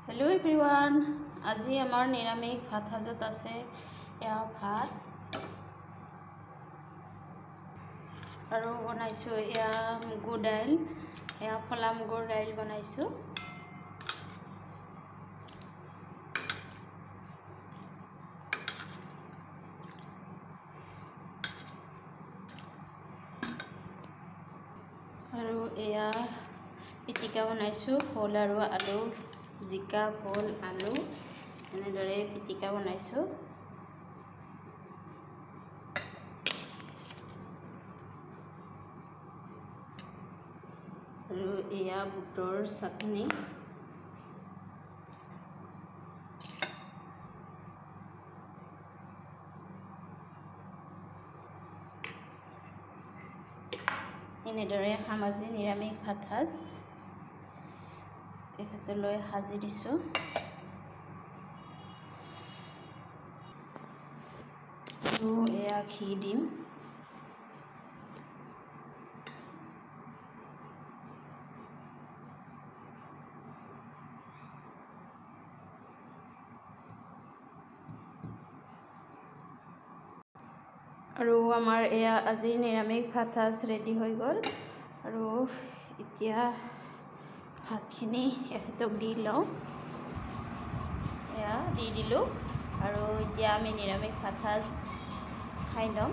Hello everyone आज आमार निरामिष भात साजत आछे या भात और बनाइছো या मुगु दाइल या फला मुगुर दाइल बनाइছো और या पिटिका बनाइছো भोल और आलू जिका भोल आलू एनेदरे पिटिका बनाइছো और या बुटर चाटनी एनेदरे खाम आज निरामिष भात साज एखतলৈ সাজি দিছো আৰু এয়া ঘি দিম আৰু আমাৰ এয়া আজিৰ নিৰামিষ ভাত সাজ ৰেডি হৈ গ'ল আৰু এতিয়া ভাতখিনি এখেতক দি লওঁ এয়া দি দিলোঁ আৰু এতিয়া আমি নিৰামিষ ভাত সাজ খাই ল'ম।